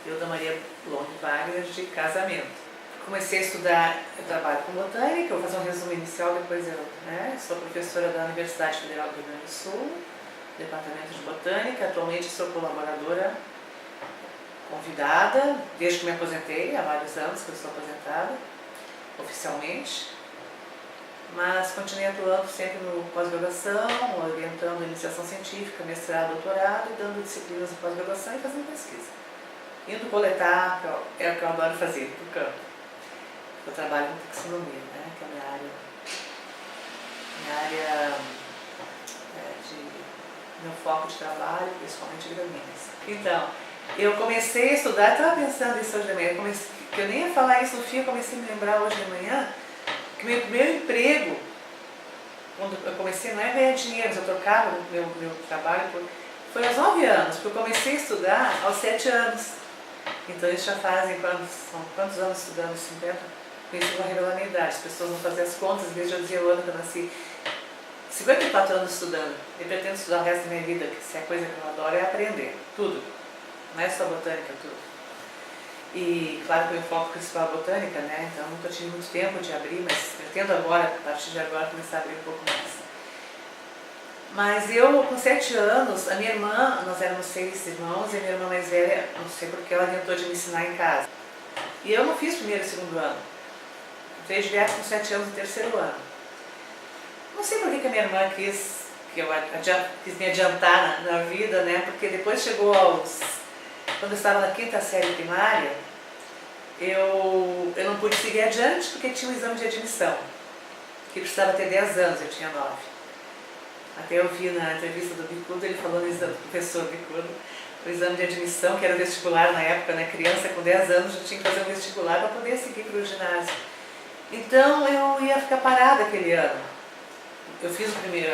eu da Maria Long Wagner de casamento. Comecei a estudar, eu trabalho com botânica, eu vou fazer um resumo inicial, depois eu sou professora da Universidade Federal do Rio Grande do Sul, Departamento de Botânica, atualmente sou colaboradora convidada, desde que me aposentei, há vários anos que eu sou aposentada, oficialmente, mas continuei atuando sempre no pós-graduação, orientando iniciação científica, mestrado, doutorado, e dando disciplinas de pós-graduação e fazendo pesquisa. Indo coletar, que é o que eu adoro fazer, no campo. Eu trabalho com taxonomia, que é a minha área meu foco de trabalho, principalmente gramíneas. Então, eu comecei a estudar, estava pensando isso hoje de manhã, que eu nem ia falar isso no fim, eu comecei a me lembrar hoje de manhã, que meu primeiro emprego, quando eu comecei, não é ganhar dinheiro, mas eu trocava o meu trabalho, foi aos 9 anos, porque eu comecei a estudar aos 7 anos. Então eles já fazem, quantos anos estudando? 50? Conheci uma revelar a minha idade, as pessoas não faziam as contas, desde eu dizia o ano que eu nasci. 54 anos estudando, eu pretendo estudar o resto da minha vida, que se é coisa que eu adoro é aprender, tudo. Não é só botânica, tudo. E claro que o meu foco principal é botânica, então nunca tive muito tempo de abrir, mas pretendo agora, a partir de agora, começar a abrir um pouco mais. Mas eu, com 7 anos, a minha irmã, nós éramos 6 irmãos, e a minha irmã mais velha, não sei porque, ela inventou de me ensinar em casa. E eu não fiz primeiro e segundo ano. Entrei de viagem com 7 anos no terceiro ano. Não sei por que a minha irmã quis me adiantar na vida, porque depois chegou quando eu estava na 5ª série primária, eu não pude seguir adiante porque tinha um exame de admissão, que precisava ter 10 anos, eu tinha 9. Até eu vi na entrevista do Bicudo, ele falou no exame, do professor Bicudo, o exame de admissão, que era o vestibular na época, criança com 10 anos já tinha que fazer um vestibular para poder seguir para o ginásio. Então eu ia ficar parada aquele ano. Eu fiz o primeiro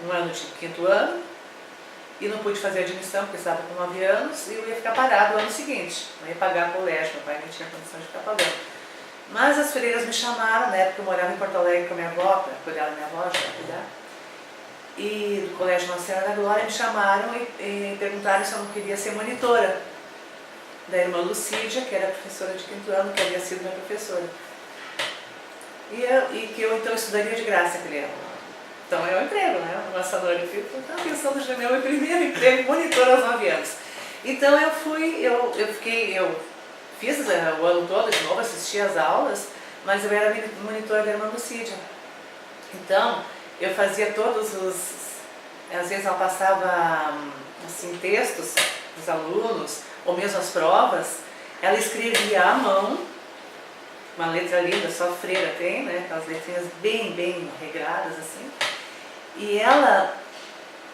um ano de 5º ano e não pude fazer admissão porque estava com 9 anos e eu ia ficar parado o ano seguinte. Não ia pagar colégio, meu pai não tinha condição de ficar pagando. Mas as freiras me chamaram, na época eu morava em Porto Alegre com a minha avó, para cuidar da minha avó, e do Colégio Nossa Senhora da Glória me chamaram e perguntaram se eu não queria ser monitora da irmã Lucídia, que era professora de 5º ano, que havia sido minha professora. E que eu então estudaria de graça aquele ano. Então é um emprego, uma salário. Eu estava pensando já meu primeiro emprego, monitora aos 9 anos. Então eu fiz o ano todo de novo, assistia às aulas, mas eu era monitora da irmã Lucídia. Então eu fazia às vezes ela passava assim, textos dos alunos, ou mesmo as provas, ela escrevia à mão, uma letra linda, só a freira tem, aquelas letrinhas bem regradas assim. E ela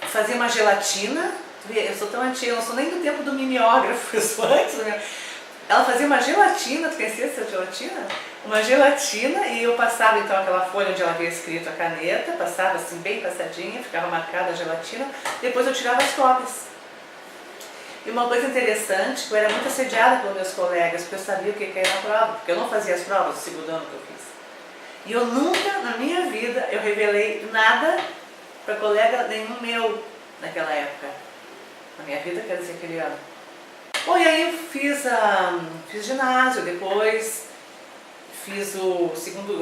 fazia uma gelatina, eu sou tão antiga, eu não sou nem do tempo do mimeógrafo, eu sou antes, Ela fazia uma gelatina, tu conhecia essa gelatina? Uma gelatina, e eu passava então aquela folha onde ela havia escrito a caneta, passava assim bem passadinha, ficava marcada a gelatina, depois eu tirava as cópias. E uma coisa interessante, eu era muito assediada pelos meus colegas, porque eu sabia o que ia na prova, porque eu não fazia as provas do segundo ano que eu fiz. E eu nunca, na minha vida, eu revelei nada para colega nenhum meu naquela época. Na minha vida, quer dizer, aquele ano. Bom, e aí eu fiz ginásio, depois fiz o segundo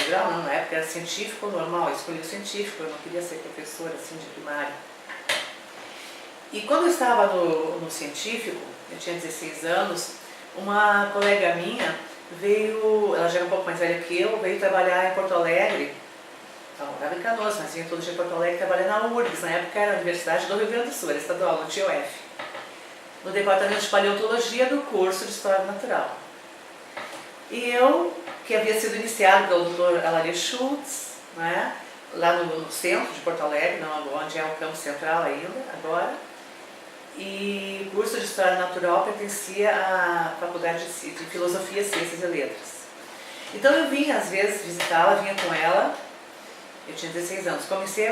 grau, não, na época era científico normal, eu escolhi o científico, eu não queria ser professora assim de primário. E quando eu estava no científico, eu tinha 16 anos, uma colega minha veio, ela já era um pouco mais velha que eu, veio trabalhar em Porto Alegre. Ela morava em Canoas, mas vinha todo dia em Porto Alegre trabalhar na URGS, na época era a Universidade do Rio Grande do Sul, era estadual, no TOF, no departamento de paleontologia do curso de História Natural. E eu, que havia sido iniciado pelo Dr. Alaria Schultz, lá no centro de Porto Alegre, onde é o campo central ainda, agora, e o curso de História Natural pertencia à Faculdade de Filosofia, Ciências e Letras. Então eu vinha às vezes visitá-la, vinha com ela, eu tinha 16 anos, comecei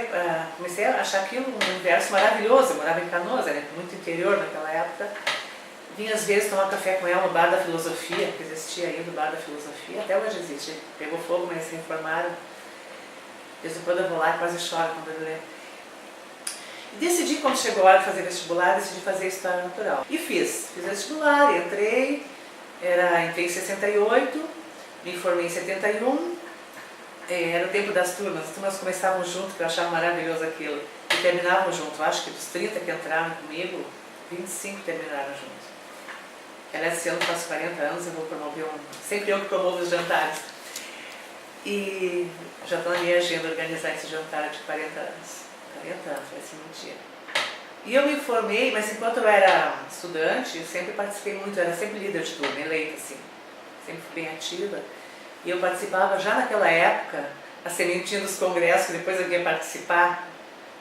a achar aquilo um universo maravilhoso, eu morava em Canoas, era muito interior naquela época, vinha às vezes tomar café com ela no Bar da Filosofia, que existia aí, do Bar da Filosofia, até hoje existe, pegou fogo, mas se informaram, de vez em quando eu vou lá e quase choro quando eu lembro. Decidi, quando chegou a hora de fazer vestibular, decidi fazer História Natural. E fiz vestibular, entrei em 68, me formei em 71, era o tempo das turmas, as turmas começavam junto, que eu achava maravilhoso aquilo, e terminavam junto. Eu acho que dos 30 que entraram comigo, 25 terminaram junto. Aliás, esse ano eu faço 40 anos, eu vou promover sempre eu que promovo os jantares. E já estou na minha agenda organizar esse jantar de 40 anos. 40 anos, vai ser mentira. E eu me formei, mas enquanto eu era estudante, eu sempre participei muito, eu era sempre líder de turma, eleita assim, sempre fui bem ativa. E eu participava já naquela época, a sementinha dos congressos, que depois eu ia participar,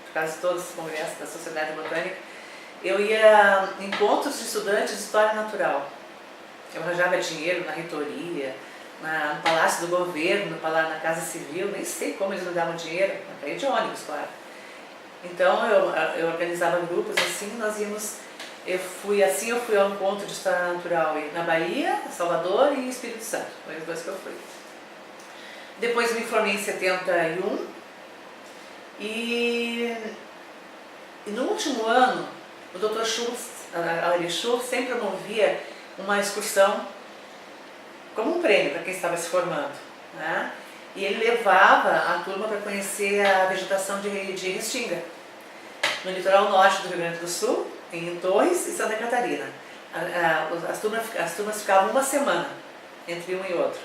por causa de todos os congressos da Sociedade Botânica, eu ia em encontros de estudantes de História Natural. Eu arranjava dinheiro na reitoria, no Palácio do Governo, na Casa Civil, nem sei como eles me davam dinheiro, para ir de ônibus, claro. Então eu organizava grupos assim, nós íamos, eu fui ao encontro de História Natural na Bahia, Salvador e Espírito Santo, foi os dois que eu fui. Depois eu me formei em 71 e no último ano o Dr. Schultz, Ari Schultz, sempre promovia uma excursão como um prêmio para quem estava se formando, né? E ele levava a turma para conhecer a vegetação de Restinga, no litoral norte do Rio Grande do Sul, em Torres e Santa Catarina. As turmas ficavam uma semana entre um e outro.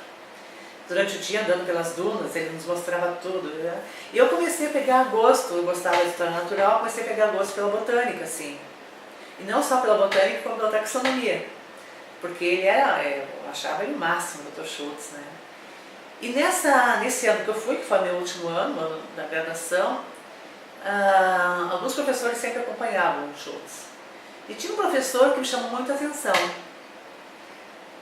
Durante o dia, andando pelas dunas, ele nos mostrava tudo, né? E eu comecei a pegar gosto, eu gostava de História Natural, comecei a pegar gosto pela botânica, assim. E não só pela botânica, como pela taxonomia. Porque eu achava ele o máximo, o Dr. Schultz, né? E nesse ano que eu fui, que foi meu último ano da graduação, alguns professores sempre acompanhavam o Schultz. E tinha um professor que me chamou muita atenção,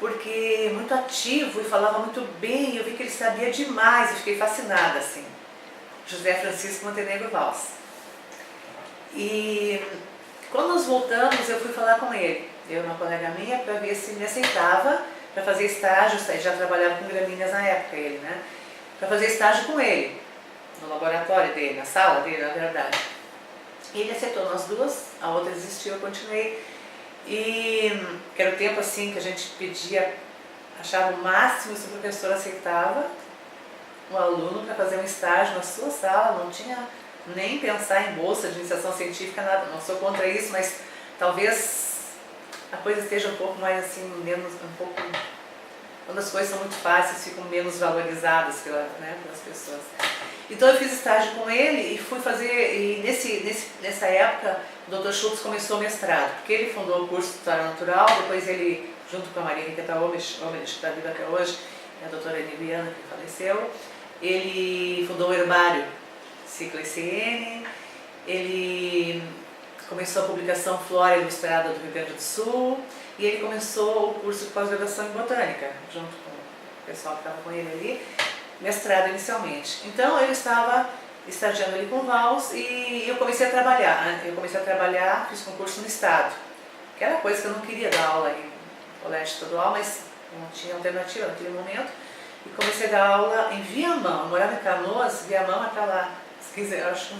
porque muito ativo e falava muito bem, eu vi que ele sabia demais e fiquei fascinada, assim. José Francisco Montenegro Valls. E quando nós voltamos, eu fui falar com ele, eu e uma colega minha, para ver se me aceitava para fazer estágio, já trabalhava com gramíneas na época ele, né? Para fazer estágio com ele, no laboratório dele, na sala dele, na verdade. E ele aceitou nós duas, a outra desistiu, eu continuei. E que era o tempo assim que a gente pedia, achava o máximo se o professor aceitava um aluno para fazer um estágio na sua sala, não tinha nem pensar em bolsa de iniciação científica, nada, não sou contra isso, mas talvez a coisa esteja um pouco mais assim, quando as coisas são muito fáceis, ficam menos valorizadas pelas pessoas. Então eu fiz estágio com ele e fui fazer, e nessa época o Dr. Schultz começou o mestrado, porque ele fundou o curso de História Natural, depois ele, junto com a Maria Henriqueta Omerich, que está viva até hoje, e a doutora Eniviana, que faleceu, ele fundou o Herbário Ciclo ICN, ele começou a publicação Flora Ilustrada do Rio Grande do Sul, e ele começou o curso de pós-graduação em Botânica, junto com o pessoal que estava com ele ali, mestrado inicialmente. Então eu estava estagiando ali com o Valls e eu comecei a trabalhar. Fiz concurso no Estado, que era coisa que eu não queria dar aula em colégio estadual, mas não tinha alternativa naquele momento. E comecei a dar aula em Viamão, eu morava em Canoas, Viamão é para lá, acho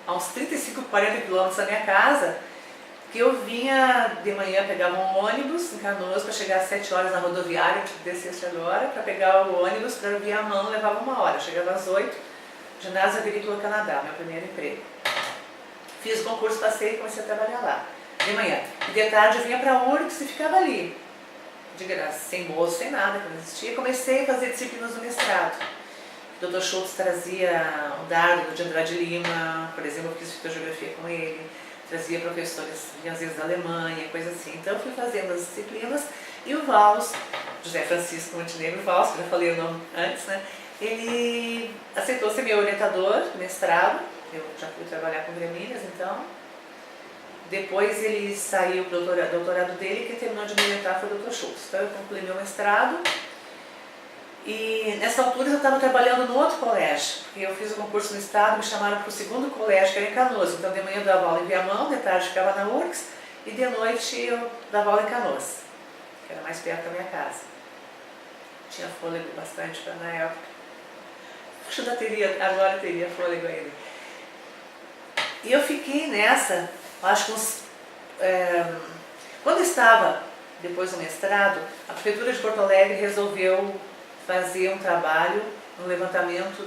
a uns 35, 40 quilômetros da minha casa, que eu vinha de manhã, pegava um ônibus em Canoas para chegar às 7 horas na rodoviária, que descesse agora, para pegar o ônibus para Viamão, levava 1 hora, chegava às 8, Ginásio Agrícola Canadá, meu primeiro emprego. Fiz o concurso, passei e comecei a trabalhar lá, de manhã. E de tarde eu vinha para a URGS e ficava ali, de graça, sem bolsa, sem nada, que não existia. Comecei a fazer disciplinas do mestrado. O Dr. Schultz trazia o Dardo de Andrade Lima, por exemplo, eu fiz fitogeografia com ele, trazia professores, às vezes da Alemanha, coisa assim. Então eu fui fazendo as disciplinas e o Valls, José Francisco Montenegro Valls, que eu já falei o nome antes, né? Ele aceitou ser meu orientador de mestrado, eu já fui trabalhar com gramíneas, então. Depois ele saiu para o doutorado dele, quem terminou de me orientar foi o Dr. Schultz. Então eu concluí meu mestrado. E nessa altura eu estava trabalhando no outro colégio, porque eu fiz o concurso no estado, me chamaram para o segundo colégio, que era em Canoas. Então de manhã eu dava aula em Viamão, de tarde ficava na URGS, e de noite eu dava aula em Canoas, que era mais perto da minha casa. Tinha fôlego bastante na época. Acho que agora teria fôlego ainda. E eu fiquei nessa, acho que quando eu estava, depois do mestrado, a Prefeitura de Porto Alegre resolveu fazer um trabalho no levantamento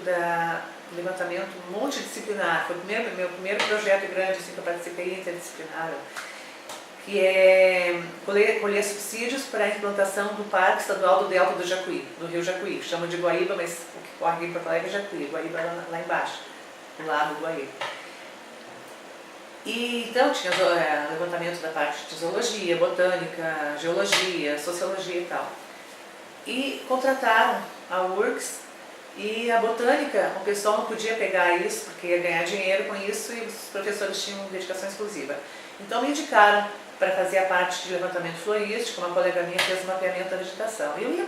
multidisciplinar. Foi meu primeiro projeto grande assim, que eu participei, interdisciplinar, que é colher subsídios para a implantação do Parque Estadual do Delta do Jacuí, do Rio Jacuí, que chama de Guaíba, mas o que corre aqui em Porto Alegre é Jacuí, Guaíba lá embaixo, do lado do Guaíba. E então tinha levantamento da parte de zoologia, botânica, geologia, sociologia e tal. E contrataram a URGS e a botânica, o pessoal não podia pegar isso porque ia ganhar dinheiro com isso e os professores tinham dedicação exclusiva. Então me indicaram para fazer a parte de levantamento florístico, uma colega minha fez o mapeamento da vegetação. Eu ia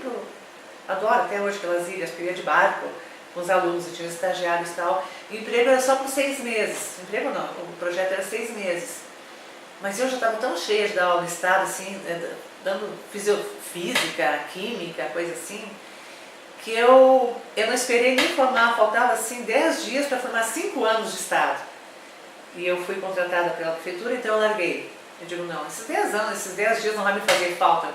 adoro até hoje aquelas ilhas, porque eu ia de barco com os alunos, eu tinha estagiários e tal. E o emprego era só por 6 meses. Emprego não, o projeto era 6 meses. Mas eu já estava tão cheia de dar aula no estado, assim, dando física, química, coisa assim, que eu não esperei nem formar, faltava assim 10 dias para formar 5 anos de estado. E eu fui contratada pela prefeitura, então eu larguei. Eu digo, não, esses 10 anos, esses 10 dias não vai me fazer falta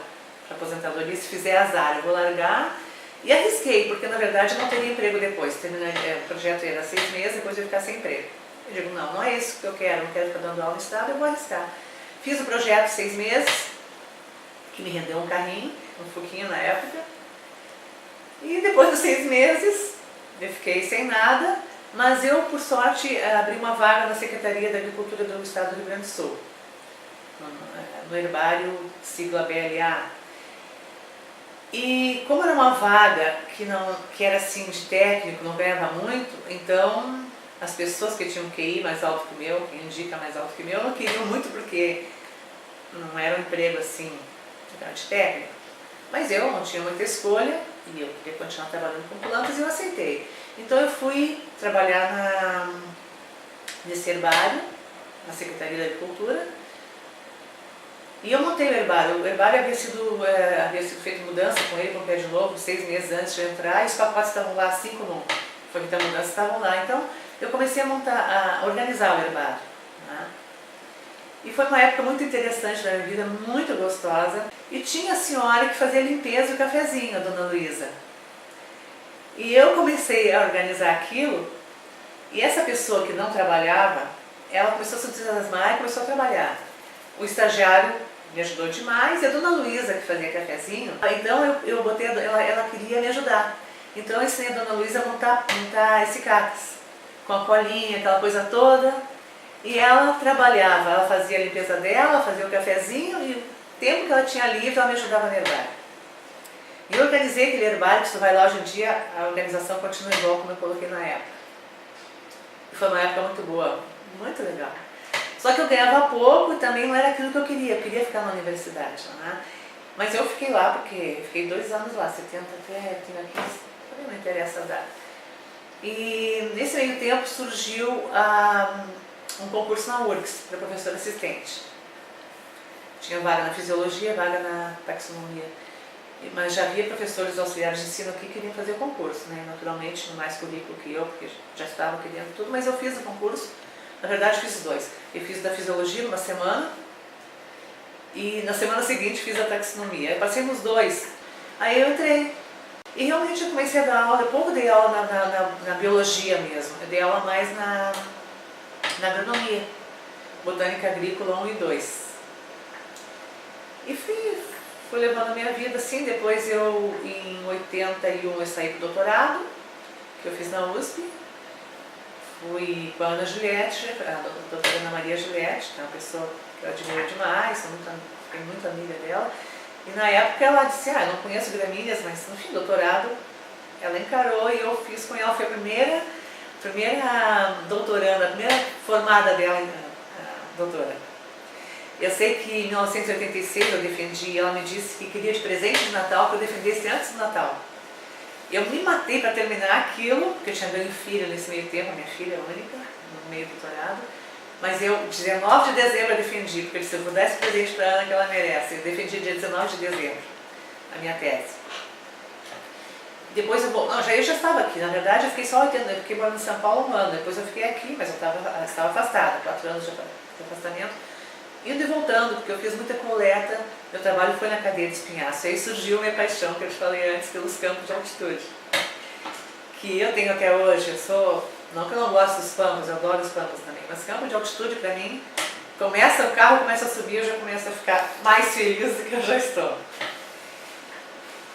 para aposentadoria, se fizer azar, eu vou largar. E arrisquei, porque na verdade eu não teria emprego depois. O projeto era 6 meses, depois eu ia ficar sem emprego. Eu digo, não é isso que eu quero, não quero ficar dando aula no estado, eu vou arriscar. Fiz o projeto 6 meses, que me rendeu um carrinho, um Fuquinha na época. E depois dos 6 meses, eu fiquei sem nada, mas eu, por sorte, abri uma vaga na Secretaria da Agricultura do Estado do Rio Grande do Sul, no herbário, sigla BLA. E como era uma vaga que era assim de técnico, não ganhava muito, então as pessoas que tinham QI mais alto que o meu, que indica mais alto que o meu, não queriam muito porque não era um emprego assim de técnico. Mas eu não tinha muita escolha e eu queria continuar trabalhando com plantas e eu aceitei. Então eu fui trabalhar nesse herbário, na Secretaria da Agricultura, e eu montei o herbário. O herbário havia sido feito mudança com ele, com o pé de novo, 6 meses antes de eu entrar, e os pacotes estavam lá, 5 não foi muita mudança, estavam lá. Então eu comecei a organizar o herbário. Né? E foi uma época muito interessante da minha vida, muito gostosa. E tinha a senhora que fazia a limpeza e o cafezinho, a dona Luísa. E eu comecei a organizar aquilo, e essa pessoa que não trabalhava, ela começou a se entusiasmar e começou a trabalhar. O estagiário me ajudou demais, e a dona Luísa que fazia cafezinho, então eu botei, ela queria me ajudar. Então eu ensinei a dona Luísa a montar esse cactus, com a colinha, aquela coisa toda. E ela trabalhava, ela fazia a limpeza dela, fazia o cafezinho e o tempo que ela tinha livre ela me ajudava no herbário. E eu organizei aquele herbário, que se tu vai lá hoje em dia, a organização continua igual como eu coloquei na época. E foi uma época muito boa, muito legal. Só que eu ganhava pouco e também não era aquilo que eu queria ficar na universidade. Né? Mas eu fiquei lá porque fiquei 2 anos lá, 70 até, tenho aqui, não me interessa a data. E nesse meio tempo surgiu um concurso na URGS para professor assistente. Tinha vaga na fisiologia, vaga na taxonomia. Mas já havia professores auxiliares de ensino aqui que queriam fazer o concurso, né? Naturalmente, no mais currículo que eu, porque já estava querendo tudo, mas eu fiz o concurso. Na verdade, fiz 2. Eu fiz da fisiologia numa semana e na semana seguinte fiz a taxonomia. Eu passei nos 2. Aí eu entrei. E realmente eu comecei a dar aula, eu pouco dei aula na biologia mesmo. Eu dei aula mais na agronomia, botânica agrícola 1 e 2. E fui levando a minha vida assim. Depois em 81 eu saí para o doutorado, que eu fiz na USP. Fui com a Ana Juliette, a doutora Ana Maria Juliette, que é uma pessoa que eu admiro demais, fiquei muito amiga dela. E na época ela disse, eu não conheço gramíneas, mas no fim do doutorado ela encarou e eu fiz com ela. Foi a primeira doutoranda, a primeira formada dela, doutora. Eu sei que em 1986 eu defendi, ela me disse que queria de presente de Natal que eu defendesse antes do Natal. Eu me matei para terminar aquilo, porque eu tinha ganho filha nesse meio tempo, a minha filha é única, no meio do doutorado. Mas eu, 19 de dezembro eu defendi, porque se eu vou dar esse presente para a Ana que ela merece, eu defendi dia 19 de dezembro, a minha tese. Depois eu já estava aqui, na verdade eu fiquei só 80, eu fiquei morando em São Paulo um ano, depois eu fiquei aqui, mas eu estava afastada, 4 anos de afastamento, indo e voltando, porque eu fiz muita coleta, meu trabalho foi na cadeia de espinhaço, aí surgiu minha paixão, que eu te falei antes, pelos campos de altitude, que eu tenho até hoje. Não que eu não gosto dos pampas, eu adoro os pampas também, mas campo de altitude para mim, o carro começa a subir, eu já começo a ficar mais feliz do que eu já estou.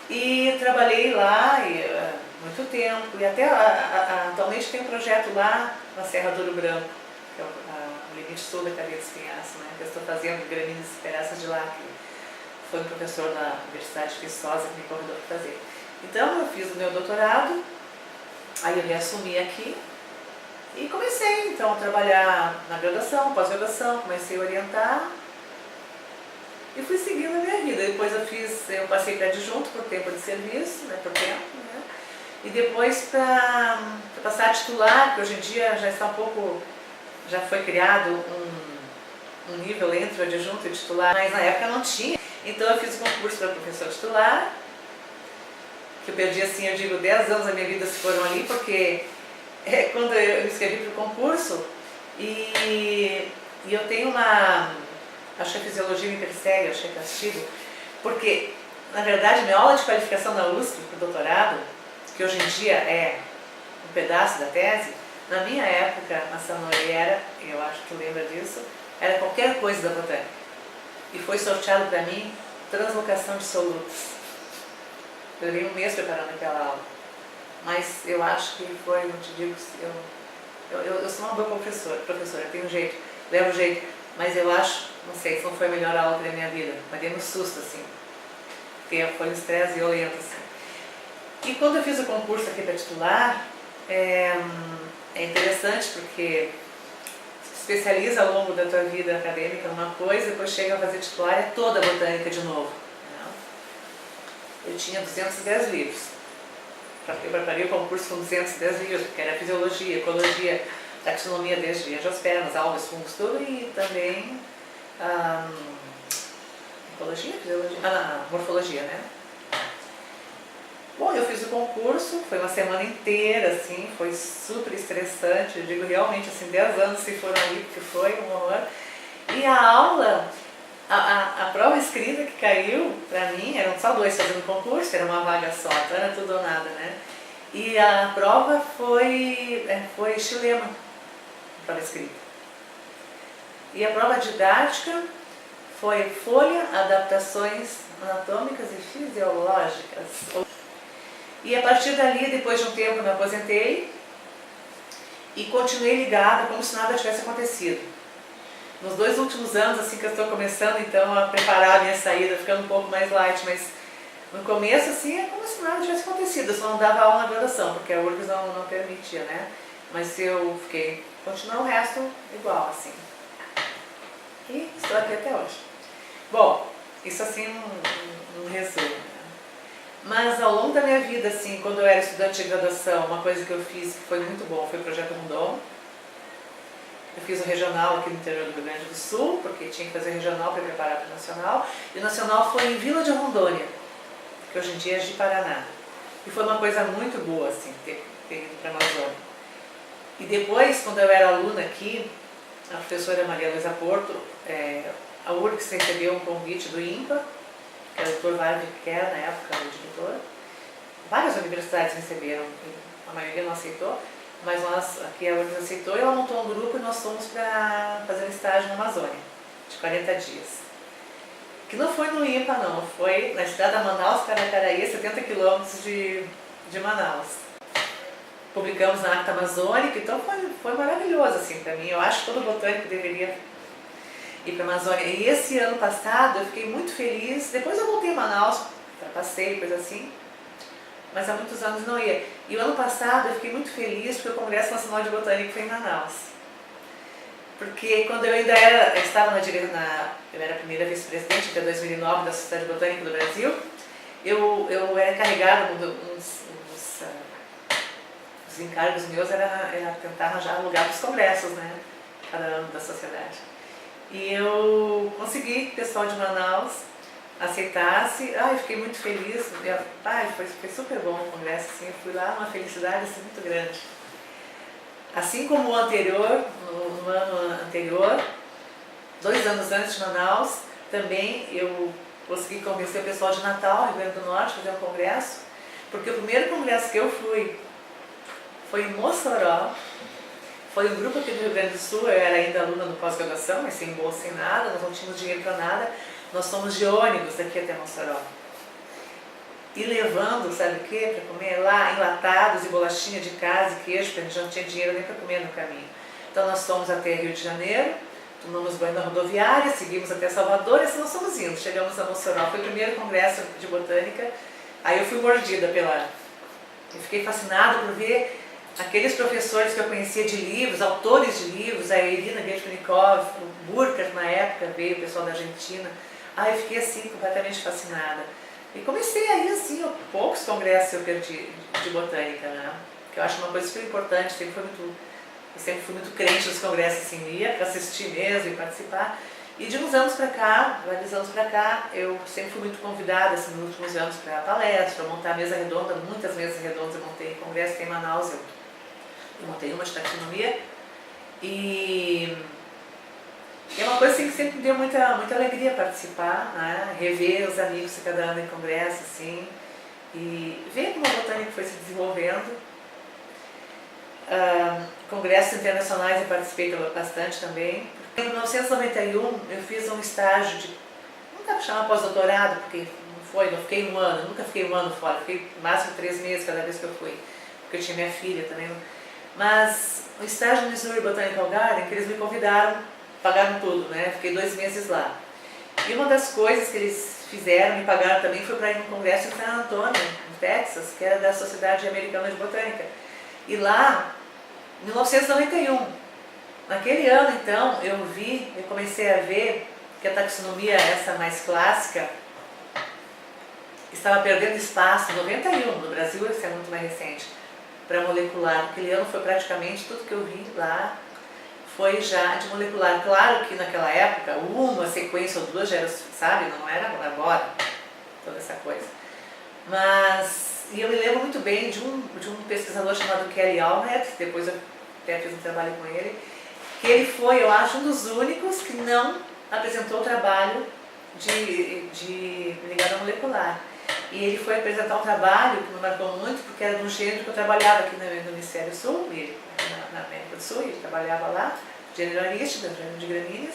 E trabalhei lá muito tempo, e até atualmente tem um projeto lá na Serra do Ouro Branco, que é o limite sul da cadeia de espinhaço, né, que eu estou fazendo gramíneas esperaças de lá, que foi um professor da Universidade de Viçosa que me convidou para fazer. Então eu fiz o meu doutorado, aí eu reassumi aqui e comecei então a trabalhar na graduação, pós-graduação, comecei a orientar e fui seguindo a minha vida. Depois eu passei para adjunto por tempo de serviço, né, e depois para passar a titular, que hoje em dia já está já foi criado um nível entre o adjunto e o titular, mas na época não tinha. Então eu fiz o concurso para professor titular, que eu perdi, assim, eu digo, 10 anos da minha vida se foram ali, porque quando eu me inscrevi para o concurso, e eu tenho acho que a fisiologia me persegue, achei castigo, porque, na verdade, minha aula de qualificação da USP para o doutorado, que hoje em dia é um pedaço da tese, na minha época, a Sanori eu acho que tu lembra disso, era qualquer coisa da botânica. E foi sorteado para mim translocação de solutos. Eu levei um mês preparando aquela aula, mas eu acho que foi, não te digo, eu sou uma boa professora, tenho jeito, levo jeito, mas eu acho, não sei, se não foi a melhor aula da minha vida, mas dei um susto, assim, porque foi um estresse violento, assim. E quando eu fiz o concurso aqui para titular, é interessante porque se especializa ao longo da tua vida acadêmica numa coisa, depois chega a fazer titular, é toda a botânica de novo. Eu tinha 210 livros. Eu preparei o concurso com 210 livros, porque era fisiologia, ecologia, taxonomia desde angiospermas, algas, fungos, tudo, e também ecologia, fisiologia, morfologia, né? Bom, eu fiz o concurso, foi uma semana inteira, assim, foi super estressante, eu digo realmente, assim, 10 anos se foram ali, porque foi um horror. E a aula, a prova escrita que caiu, pra mim, eram só 2 fazendo concurso, era uma vaga só, então era tudo ou nada, né? E a prova foi xilema, a prova escrita. E a prova didática foi folha, adaptações anatômicas e fisiológicas. E a partir dali, depois de um tempo, eu me aposentei e continuei ligada como se nada tivesse acontecido. Nos 2 últimos anos, assim que eu estou começando então a preparar a minha saída, ficando um pouco mais light, mas no começo assim é como se nada tivesse acontecido. Eu só não dava aula na graduação, porque a URGS não permitia, né? Mas eu continuou o resto igual, assim. E estou aqui até hoje. Bom, isso assim um resumo. Mas ao longo da minha vida, assim, quando eu era estudante de graduação, uma coisa que eu fiz que foi muito bom foi o Projeto Rondon. Eu fiz o regional aqui no interior do Rio Grande do Sul, porque tinha que fazer regional para preparar para o nacional. E o nacional foi em Vila de Rondônia, que hoje em dia é de Paraná. E foi uma coisa muito boa, assim, ter ido para a Amazônia. E depois, quando eu era aluna aqui, a professora Maria Luísa Porto, a URGS recebeu um convite do INPA, que era o Dr. Vargas, que era na época o diretor. Várias universidades receberam, a maioria não aceitou, mas aqui a URGS aceitou, e ela montou um grupo e nós fomos para fazer um estágio na Amazônia, de 40 dias. Que não foi no INPA não, foi na estrada Manaus-Caracaraí, 70 quilômetros de Manaus. Publicamos na Acta Amazônica, então foi maravilhoso assim para mim. Eu acho que todo botânico deveria ir para a Amazônia. E esse ano passado eu fiquei muito feliz, depois eu voltei a Manaus para passeio, coisa assim, mas há muitos anos não ia. E o ano passado eu fiquei muito feliz porque o Congresso Nacional de Botânica foi em Manaus. Porque quando eu ainda estava eu era a primeira vice-presidente até 2009 da Sociedade Botânica do Brasil, eu era encarregada, os encargos meus era tentar arranjar lugar para os congressos, né, cada ano da sociedade. E eu consegui, pessoal de Manaus, aceitasse. Eu fiquei muito feliz. Foi super bom o congresso, assim, eu fui lá, uma felicidade assim, muito grande. Assim como o anterior, no ano anterior, 2 anos antes de Manaus, também eu consegui convencer o pessoal de Natal, Rio Grande do Norte, a fazer um congresso, porque o primeiro congresso que eu fui foi em Mossoró. Foi um grupo aqui do Rio Grande do Sul, eu era ainda aluna no pós-graduação, mas sem bolsa, sem nada, nós não tínhamos dinheiro para nada. Nós fomos de ônibus daqui até Mossoró. E levando, sabe o que, para comer lá, enlatados e bolachinha de casa e queijo, porque a gente não tinha dinheiro nem para comer no caminho. Então nós fomos até Rio de Janeiro, tomamos banho na rodoviária, seguimos até Salvador e assim nós fomos indo. Chegamos a Mossoró, foi o primeiro congresso de botânica, aí eu fui mordida pela... Eu fiquei fascinada por ver aqueles professores que eu conhecia de livros, autores de livros, a Irina Gershmenikov, o Burkhardt na época, veio o pessoal da Argentina. Eu fiquei assim completamente fascinada. E comecei aí assim, poucos congressos eu perdi de botânica, né? Que eu acho uma coisa super importante, eu sempre fui muito crente nos congressos, assim, ia para assistir mesmo e participar. E de uns anos para cá, vários anos para cá, eu sempre fui muito convidada, assim, nos últimos anos para palestras, para montar mesa redonda, muitas mesas redondas eu montei em congresso, tem em Manaus, eu montei uma de taxonomia. E é uma coisa assim, que sempre me deu muita alegria participar, né? Rever os amigos a cada ano em congresso, assim, e ver como a botânica foi se desenvolvendo. Congressos internacionais eu participei bastante também. Em 1991 eu fiz um estágio de, não dá para chamar pós-doutorado, porque não fiquei um ano, nunca fiquei um ano fora, fiquei no máximo 3 meses cada vez que eu fui, porque eu tinha minha filha também. Mas o estágio no Missouri Botanical Garden, que eles me convidaram, pagaram tudo, né? Fiquei 2 meses lá. E uma das coisas que eles fizeram, me pagaram também, foi para ir num congresso em San Antonio, no Texas, que era da Sociedade Americana de Botânica. E lá, em 1991, naquele ano então, eu comecei a ver que a taxonomia, essa mais clássica, estava perdendo espaço em 91, no Brasil esse é muito mais recente, para molecular. Aquele ano foi praticamente tudo que eu vi lá, foi já de molecular. Claro que naquela época, uma sequência ou 2 já era, sabe, não era agora, toda essa coisa. E eu me lembro muito bem de um pesquisador chamado Kelly Allred, depois eu até fiz um trabalho com ele, que ele foi, eu acho, um dos únicos que não apresentou o trabalho ligado a molecular. E ele foi apresentar um trabalho que me marcou muito, porque era de um gênero que eu trabalhava aqui no Hemisfério Sul, na América do Sul, ele trabalhava lá, gênero arístido, gênero de gramíneas,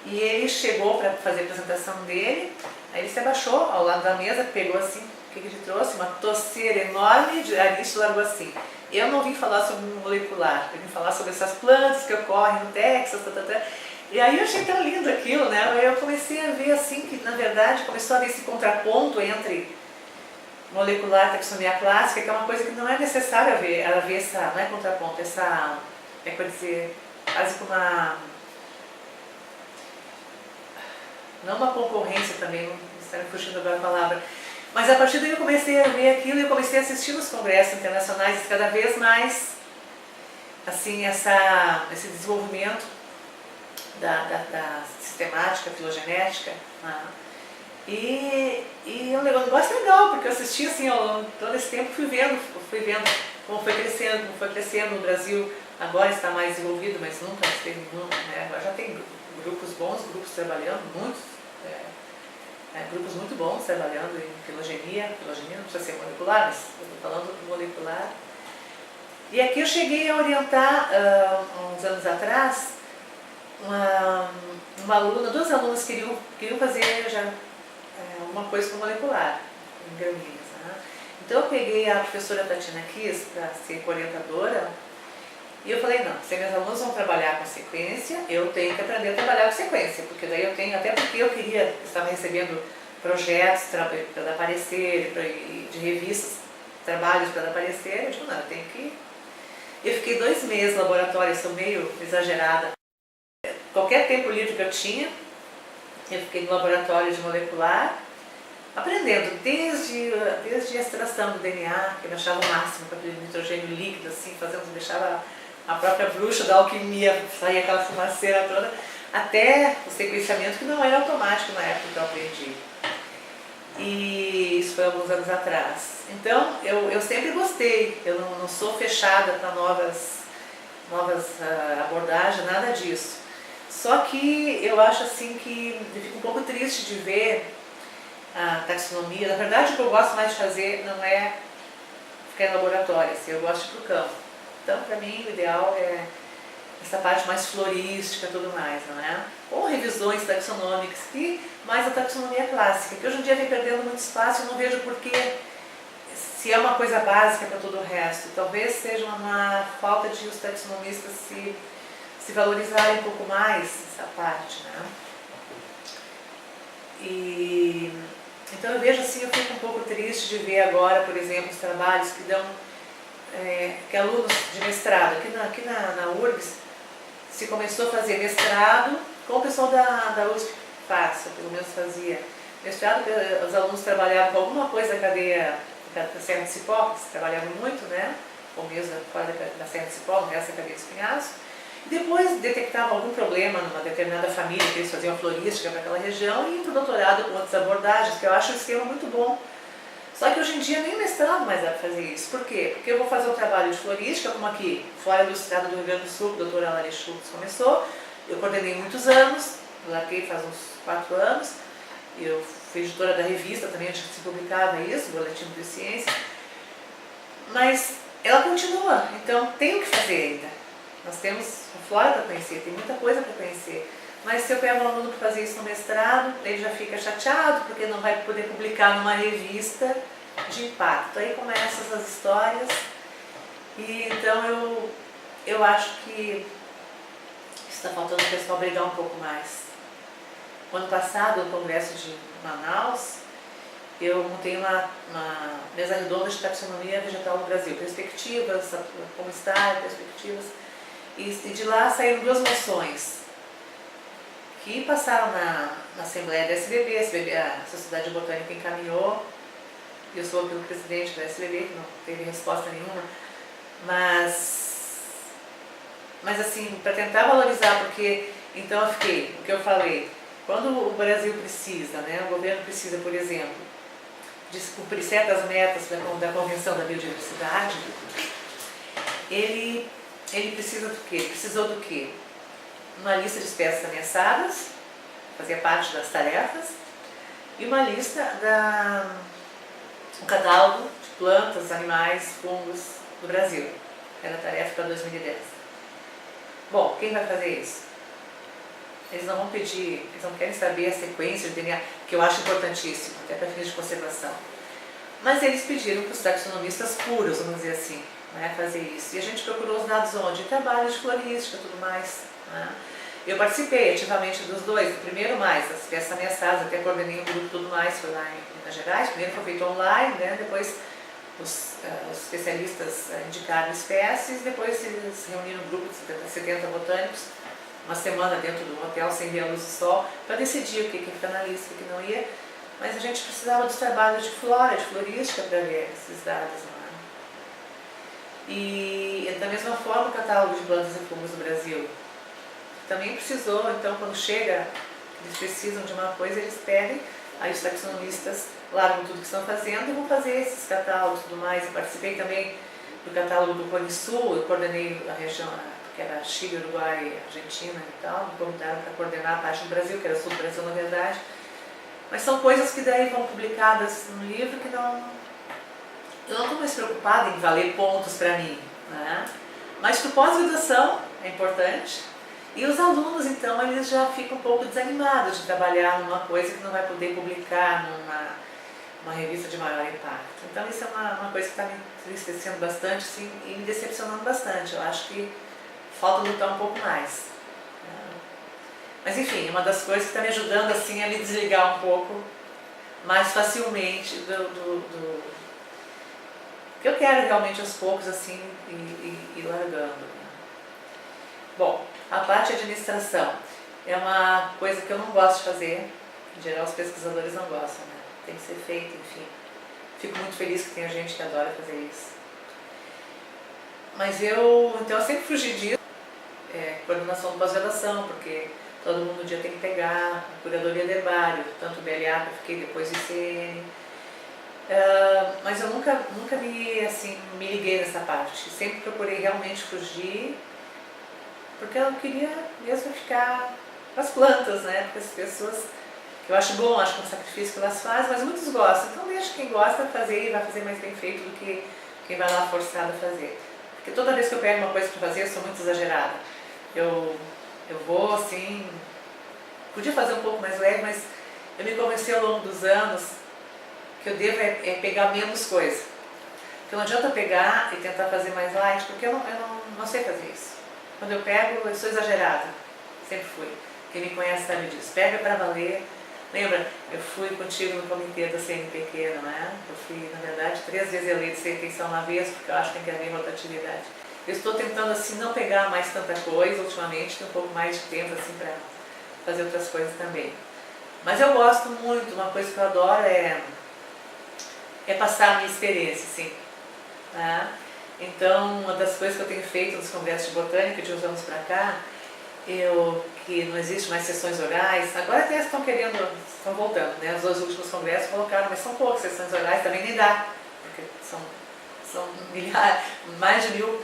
e ele chegou para fazer a apresentação dele, aí ele se abaixou ao lado da mesa, pegou assim, o que ele trouxe? Uma toceira enorme de arístido, largou assim. Eu não vim falar sobre molecular, eu vim falar sobre essas plantas que ocorrem no Texas, E aí eu achei tão lindo aquilo, né? Aí eu comecei a ver assim, que na verdade começou a haver esse contraponto entre molecular e taxonomia clássica, que é uma coisa que não é necessário haver essa, não é contraponto, essa, dizer, quase como não uma concorrência também, não está me fugindo agora a palavra, mas a partir daí eu comecei a ver aquilo e eu comecei a assistir nos congressos internacionais e cada vez mais, assim, esse desenvolvimento da sistemática, filogenética, né? E é um negócio legal, porque eu assisti assim, ao longo de todo esse tempo, fui vendo como foi crescendo no Brasil. Agora está mais desenvolvido, mas nunca esteve muito, né? Agora já tem bons grupos trabalhando, grupos muito bons trabalhando em filogenia não precisa ser molecular, mas eu estou falando de molecular. E aqui eu cheguei a orientar, uns anos atrás, uma aluna, 2 alunas queriam fazer já alguma coisa com molecular, em gramíneas. Né? Então eu peguei a professora Tatiana Kiss para ser orientadora, e eu falei, não, se minhas alunas vão trabalhar com sequência, eu tenho que aprender a trabalhar com sequência, porque daí eu tenho, até porque eu estava recebendo projetos para dar parecer, de revistas, trabalhos para dar parecer, eu digo, não, eu tenho que... Eu fiquei 2 meses no laboratório, sou meio exagerada. Qualquer tempo livre que eu tinha, eu fiquei no laboratório de molecular, aprendendo desde a extração do DNA, que eu achava o máximo, com aquele nitrogênio líquido, assim, deixava a própria bruxa da alquimia, saía aquela fumaceira toda, até o sequenciamento, que não era automático na época que eu aprendi. E isso foi alguns anos atrás. Então, eu sempre gostei, eu não sou fechada para novas abordagens, nada disso. Só que eu acho assim que eu fico um pouco triste de ver a taxonomia. Na verdade, o que eu gosto mais de fazer não é ficar em laboratório, assim, eu gosto de ir para o campo. Então, para mim, o ideal é essa parte mais florística e tudo mais, não é? Ou revisões taxonômicas, e mais a taxonomia clássica, que hoje em dia vem perdendo muito espaço e não vejo porquê, se é uma coisa básica para todo o resto. Talvez seja uma falta de os taxonomistas se valorizarem um pouco mais essa parte, né? Então eu vejo assim, eu fico um pouco triste de ver agora, por exemplo, os trabalhos que dão, que alunos de mestrado, aqui na URGS, se começou a fazer mestrado com o pessoal da USP, pelo menos fazia. Mestrado, os alunos trabalhavam com alguma coisa da cadeia da Serra de Cipó, que se trabalhava muito, né? Ou mesmo fora da Serra de Cipó, no resto da cadeia de Espinhaço. Depois detectavam algum problema numa determinada família, que eles faziam florística para aquela região, e iam para o doutorado com outras abordagens, que eu acho o esquema muito bom. Só que hoje em dia nem mestrado mais dá para fazer isso. Por quê? Porque eu vou fazer um trabalho de florística, como aqui, Flora Ilustrada do Rio Grande do Sul, que a doutora Lari Schultz começou. Eu coordenei muitos anos, larguei faz uns 4 anos. Eu fui editora da revista também, antes que se publicava isso, Boletim de Ciência. Mas ela continua, então tem o que fazer ainda. Nós temos a Flora para conhecer, tem muita coisa para conhecer. Mas se eu pego um aluno para fazer isso no mestrado, ele já fica chateado porque não vai poder publicar numa revista de impacto. Aí começam essas histórias e então eu acho que está faltando o pessoal brigar um pouco mais. O ano passado, no Congresso de Manaus, eu montei uma mesa redonda de taxonomia vegetal no Brasil, perspectivas, como está, perspectivas, e de lá saíram 2 moções que passaram na Assembleia da SBB, a Sociedade Botânica encaminhou, eu sou o presidente da SBB, que não teve resposta nenhuma, mas assim, para tentar valorizar, porque então eu fiquei, o que eu falei, quando o Brasil precisa, né, o governo precisa, por exemplo, de cumprir certas metas da Convenção da Biodiversidade, ele precisa do quê? Precisou do quê? Uma lista de espécies ameaçadas, fazia parte das tarefas, e uma lista um catálogo de plantas, animais, fungos do Brasil. Era a tarefa para 2010. Bom, quem vai fazer isso? Eles não vão pedir, eles não querem saber a sequência de DNA, que eu acho importantíssimo, até para fins de conservação. Mas eles pediram para os taxonomistas puros, vamos dizer assim, né, fazer isso. E a gente procurou os dados onde? Trabalho de florística e tudo mais. Né? Eu participei ativamente dos dois, o primeiro mais, as espécies ameaçadas, até coordenei um grupo tudo mais, foi lá em Minas Gerais, primeiro foi feito online, né, depois os especialistas indicaram espécies, depois eles reuniram um grupo de 70 botânicos, uma semana dentro do hotel sem ver a luz do sol, para decidir o que fica na lista e o que não ia, mas a gente precisava dos trabalhos de flora, de florística para ver esses dados. Né? E da mesma forma o catálogo de plantas e fungos do Brasil também precisou, então quando chega, eles precisam de uma coisa, eles pedem, aí os taxonomistas largam tudo que estão fazendo e vão fazer esses catálogos e tudo mais. Eu participei também do catálogo do Cone Sul, eu coordenei a região, que era Chile, Uruguai, Argentina e tal, me convidaram para coordenar a parte do Brasil, que era sul do Brasil na verdade. Mas são coisas que daí vão publicadas no livro que não... Eu não estou mais preocupada em valer pontos para mim, né? Mas para o pós-graduação é importante. E os alunos, então, eles já ficam um pouco desanimados de trabalhar numa coisa que não vai poder publicar numa revista de maior impacto. Então isso é uma coisa que está me entristecendo bastante, sim, e me decepcionando bastante. Eu acho que falta lutar um pouco mais. Mas enfim, uma das coisas que está me ajudando assim a me desligar um pouco mais facilmente do que eu quero realmente aos poucos assim ir largando. Bom, a parte de administração é uma coisa que eu não gosto de fazer, em geral os pesquisadores não gostam, né? Tem que ser feito, enfim. Fico muito feliz que tenha gente que adora fazer isso. Mas então eu sempre fugi disso, coordenação do pós-graduação, porque todo mundo um dia tem que pegar, a curadoria do herbário, tanto o BLA que eu fiquei, depois o ICN. Mas eu nunca me liguei nessa parte, sempre procurei realmente fugir, porque eu queria mesmo ficar com as plantas, né? Porque as pessoas, eu acho bom, acho que é um sacrifício que elas fazem, mas muitos gostam, então deixa quem gosta fazer e vai fazer mais bem feito do que quem vai lá forçado a fazer. Porque toda vez que eu pego uma coisa para fazer, eu sou muito exagerada. Eu vou assim, podia fazer um pouco mais leve, mas eu me convenci ao longo dos anos que eu devo pegar menos coisa. Porque não adianta eu pegar e tentar fazer mais light, porque eu não sei fazer isso. Quando eu pego, eu sou exagerada, sempre fui. Quem me conhece sabe disso, pega para valer. Lembra, eu fui contigo no comitê da CNPq, não é? Eu fui, na verdade, 3 vezes eleito sem eleição uma vez, porque eu acho que tem que haver rotatividade. Eu estou tentando, assim, não pegar mais tanta coisa ultimamente, ter um pouco mais de tempo, assim, para fazer outras coisas também. Mas eu gosto muito, uma coisa que eu adoro é passar a minha experiência, assim. Né? Então, uma das coisas que eu tenho feito nos congressos de botânica de uns anos para cá, que não existe mais sessões orais, agora até estão voltando, né? Os 2 últimos congressos colocaram, mas são poucas sessões orais, também nem dá, porque são milhares, mais de 1000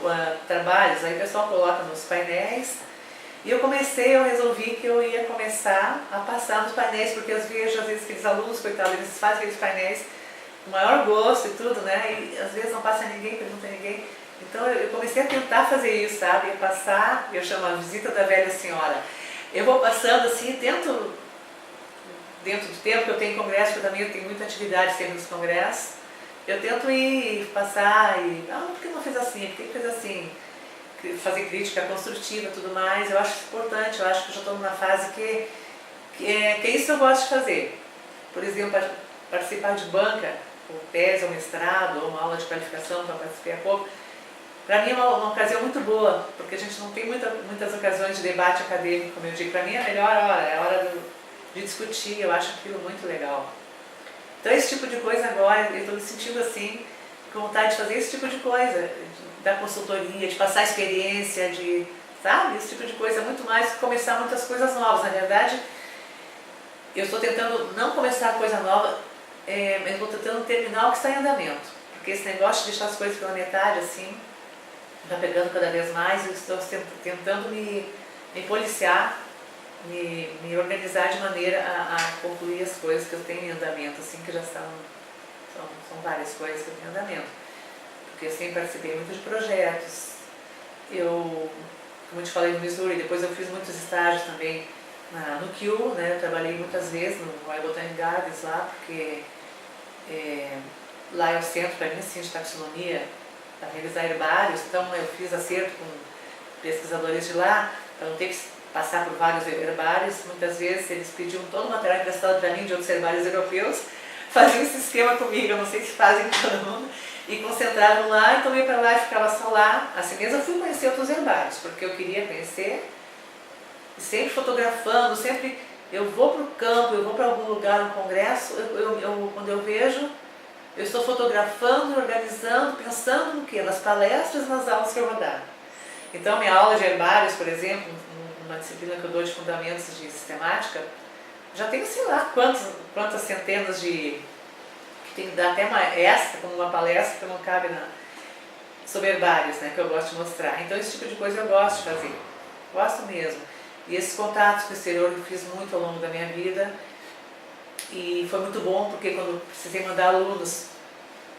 trabalhos, aí o pessoal coloca nos painéis, e eu resolvi que eu ia começar a passar nos painéis, porque eu vejo às vezes aqueles alunos, coitados, eles fazem aqueles painéis com o maior gosto e tudo, né? E às vezes não passa ninguém, pergunta ninguém. Então eu comecei a tentar fazer isso, sabe? Passar, eu chamo a visita da velha senhora. Eu vou passando assim, tento, dentro do tempo que eu tenho congresso, porque também eu tenho muita atividade sempre nos congressos, eu tento ir, passar e, por que não fez assim? Por que fez assim? Fazer crítica construtiva e tudo mais, eu acho importante, eu acho que eu já estou numa fase que é isso que eu gosto de fazer. Por exemplo, participar de banca, ou tese, ou mestrado, ou uma aula de qualificação, que eu participei há pouco, para mim é uma ocasião muito boa, porque a gente não tem muitas ocasiões de debate acadêmico, como eu digo. Para mim é a melhor hora, é a hora de discutir, eu acho aquilo muito legal. Então esse tipo de coisa agora, eu estou me sentindo assim, com vontade de fazer esse tipo de coisa, da consultoria, de passar experiência, sabe? Esse tipo de coisa, muito mais que começar muitas coisas novas. Na verdade, eu estou tentando não começar coisa nova, mas estou tentando terminar o que está em andamento. Porque esse negócio de deixar as coisas pela metade, assim, está pegando cada vez mais, eu estou tentando me policiar, me organizar de maneira a concluir as coisas que eu tenho em andamento, assim, que já são várias coisas que eu tenho em andamento. Porque eu sempre participei muito de projetos. Como eu te falei, no Missouri, depois eu fiz muitos estágios também no Kew, né? Eu trabalhei muitas vezes no Royal Botanic Gardens lá, porque lá é o centro para mim, assim, de taxonomia, para revisar herbários. Então eu fiz acerto com pesquisadores de lá, para não ter que passar por vários herbários. Muitas vezes eles pediam todo o material emprestado para mim de outros herbários europeus, faziam esse esquema comigo, eu não sei se fazem com todo mundo, e concentravam lá, então eu ia para lá e ficava só lá. Assim mesmo eu fui conhecer outros herbários, porque eu queria conhecer, sempre fotografando, sempre eu vou para o campo, eu vou para algum lugar, um congresso, quando eu vejo, eu estou fotografando, organizando, pensando no quê? Nas palestras, nas aulas que eu vou dar. Então minha aula de herbários, por exemplo, uma disciplina que eu dou de fundamentos de sistemática, já tenho, sei lá, quantas centenas que tem que dar até como uma palestra que não cabe sobre herbários, né, que eu gosto de mostrar. Então esse tipo de coisa eu gosto de fazer, gosto mesmo. E esses contatos com o exterior eu fiz muito ao longo da minha vida, e foi muito bom porque quando precisei mandar alunos,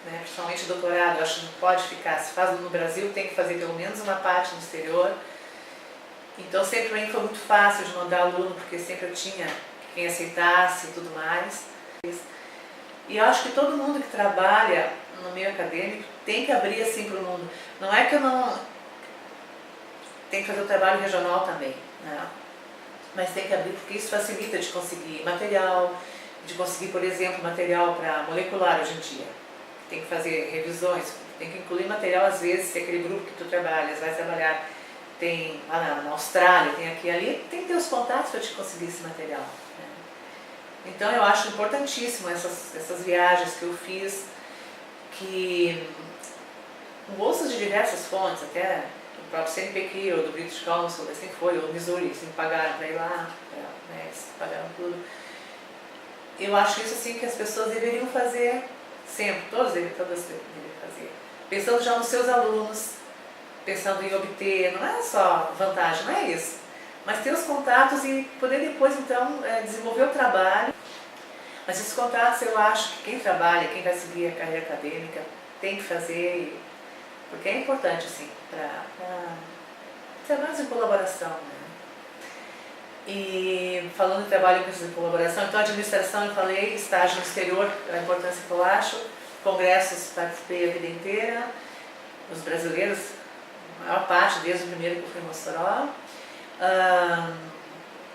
né, principalmente doutorado, eu acho que não pode ficar, se faz no Brasil tem que fazer pelo menos uma parte no exterior. Então sempre para mim foi muito fácil de mandar aluno, porque sempre eu tinha quem aceitasse e tudo mais. E eu acho que todo mundo que trabalha no meio acadêmico tem que abrir assim para o mundo. Não é que eu não... Tem que fazer o trabalho regional também, né? Mas tem que abrir porque isso facilita de conseguir material, de conseguir, por exemplo, material para molecular hoje em dia. Tem que fazer revisões, tem que incluir material às vezes, se aquele grupo que tu trabalhas vai trabalhar, tem lá na Austrália, tem aqui e ali, tem que ter os contatos para te conseguir esse material. Né? Então eu acho importantíssimo essas viagens que eu fiz, que com bolsas de diversas fontes, até próprio CNPq, ou do British Council, assim foi, ou Missouri, assim, pagaram para ir lá, né, eles pagaram tudo. Eu acho isso assim que as pessoas deveriam fazer sempre, todas deveriam fazer, pensando já nos seus alunos, pensando em obter, não é só vantagem, não é isso, mas ter os contatos e poder depois então desenvolver o trabalho. Mas esses contatos eu acho que quem trabalha, quem vai seguir a carreira acadêmica, tem que fazer, porque é importante assim, para trabalhos em colaboração, né? E falando em trabalho em colaboração, então administração eu falei, estágio no exterior, a importância que eu acho, congressos participei a vida inteira, os brasileiros, a maior parte, desde o primeiro que eu fui em Mossoró.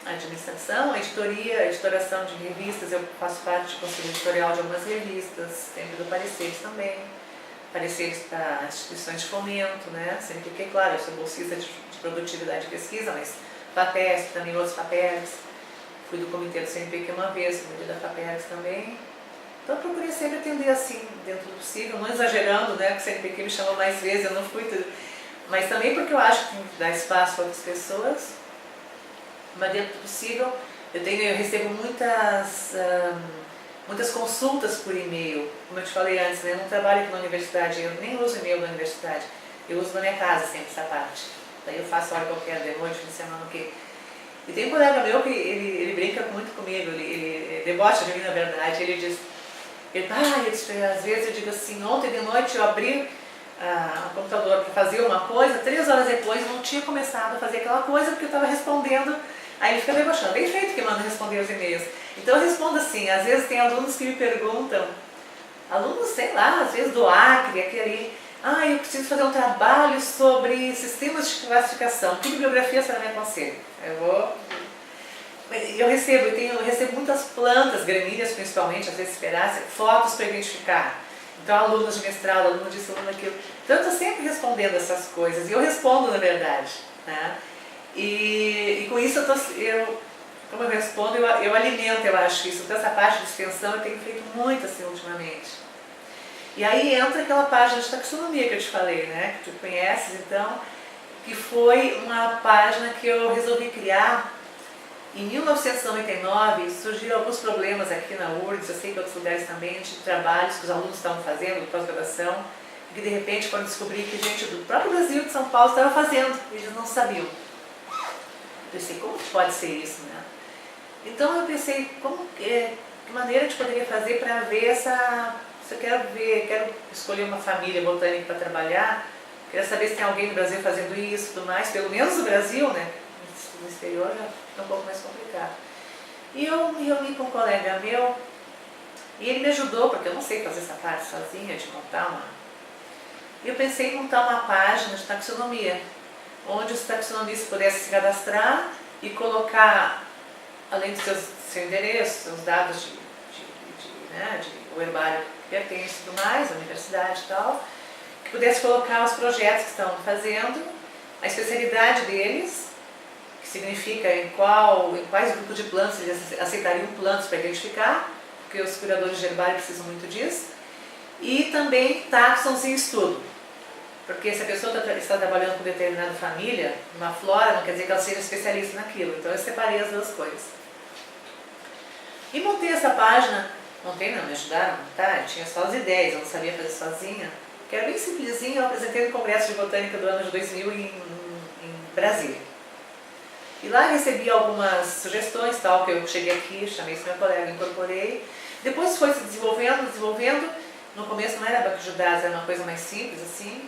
A administração, a editoria, a editoração de revistas, eu faço parte do conselho editorial de algumas revistas, sempre dou pareceres também, pareceres para instituições de fomento, né? Sempre que, claro, eu sou bolsista de produtividade e pesquisa, mas FAPESP, também outros FAPERGs, fui do comitê do CNPq uma vez, comitê da FAPERGs também. Então eu procurei sempre atender assim, dentro do possível, não exagerando, né? Porque o CNPq me chamou mais vezes, eu não fui tudo. Mas também porque eu acho que tem que dar espaço para outras pessoas, mas dentro do possível. Eu recebo muitas consultas por e-mail, como eu te falei antes, né? Eu não trabalho aqui na universidade, eu nem uso e-mail na universidade, eu uso na minha casa sempre essa parte. Daí eu faço hora qualquer, de noite, fim de semana, o quê? E tem um colega meu que ele brinca muito comigo, ele debocha de mim na verdade, ele diz, às vezes eu digo assim, ontem de noite eu abri o computador para fazer uma coisa, 3 horas depois eu não tinha começado a fazer aquela coisa porque eu estava respondendo. Aí ele fica debochando, bem feito que manda responder os e-mails. Então eu respondo assim, às vezes tem alunos que me perguntam, alunos, sei lá, às vezes do Acre, aquele, eu preciso fazer um trabalho sobre sistemas de classificação, que bibliografia você me aconselha? Eu recebo muitas plantas, gramíneas principalmente, às vezes esperáceas, fotos para identificar. Então alunos de mestrado, aluno disso, aluno daquilo. Então eu estou sempre respondendo essas coisas, e eu respondo na verdade, né? E com isso como eu respondo, eu alimento, eu acho isso. Então essa parte de extensão eu tenho feito muito assim ultimamente. E aí entra aquela página de taxonomia que eu te falei, né? Que tu conheces, então, que foi uma página que eu resolvi criar. Em 1999 surgiram alguns problemas aqui na URGS, eu sei que em outros lugares também, de trabalhos que os alunos estavam fazendo, pós-graduação, que de repente foram descobrir que gente do próprio Brasil, de São Paulo, estava fazendo, eles não sabiam. Eu pensei, como que pode ser isso, né? Então eu pensei, que maneira a gente poderia fazer para ver se eu quero escolher uma família botânica para trabalhar, quero saber se tem alguém no Brasil fazendo isso e tudo mais, pelo menos no Brasil, né? No exterior já fica um pouco mais complicado. E eu me reuni com um colega meu, e ele me ajudou, porque eu não sei fazer essa parte sozinha, de montar uma... E eu pensei em montar uma página de taxonomia, onde os taxonomistas pudessem se cadastrar e colocar, além do seu endereço, seus dados o herbário que pertence e tudo mais, a universidade e tal, que pudesse colocar os projetos que estão fazendo, a especialidade deles, que significa em quais grupos de plantas eles aceitariam plantas para identificar, porque os curadores de herbário precisam muito disso, e também taxons em estudo. Porque se a pessoa está trabalhando com determinada família, uma flora, não quer dizer que ela seja especialista naquilo. Então eu separei as duas coisas. E montei essa página, me ajudaram a montar, eu tinha só as ideias, eu não sabia fazer sozinha, que era bem simplesinho, eu apresentei no Congresso de Botânica do ano de 2000 em Brasília. E lá recebi algumas sugestões, tal, que eu cheguei aqui, chamei esse meu colega, incorporei. Depois foi se desenvolvendo. No começo não era banco de dados, era uma coisa mais simples, assim.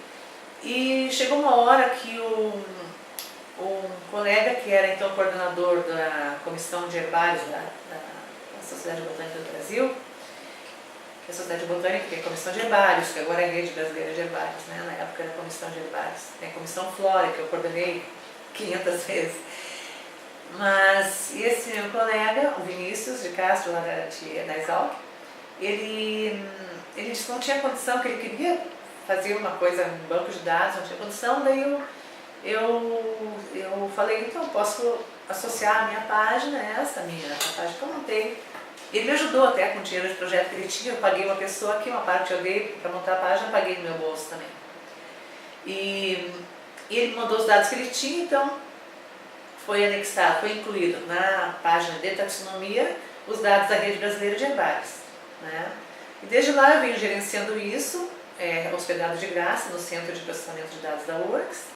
E chegou uma hora que um colega, que era então coordenador da Comissão de Herbários da Sociedade Botânica do Brasil, que é a Sociedade Botânica tem a Comissão de Herbários, que agora é a Rede Brasileira de Herbários, né? Na época era a Comissão de Herbários. Tem a Comissão Flora, que eu coordenei 500 vezes. Mas esse meu colega, o Vinícius de Castro, lá da Exalc, ele disse que não tinha condição, que ele queria fazer uma coisa em banco de dados, não tinha condição, daí eu falei, então posso associar a minha página a página que eu montei. Ele me ajudou até com o dinheiro de projeto que ele tinha, eu paguei uma pessoa aqui, uma parte eu dei para montar a página, paguei no meu bolso também. E E ele mandou os dados que ele tinha, então foi anexado, foi incluído na página de taxonomia os dados da Rede Brasileira de Herbários, né? E desde lá eu venho gerenciando isso, hospedado de graça no Centro de Processamento de Dados da URGS.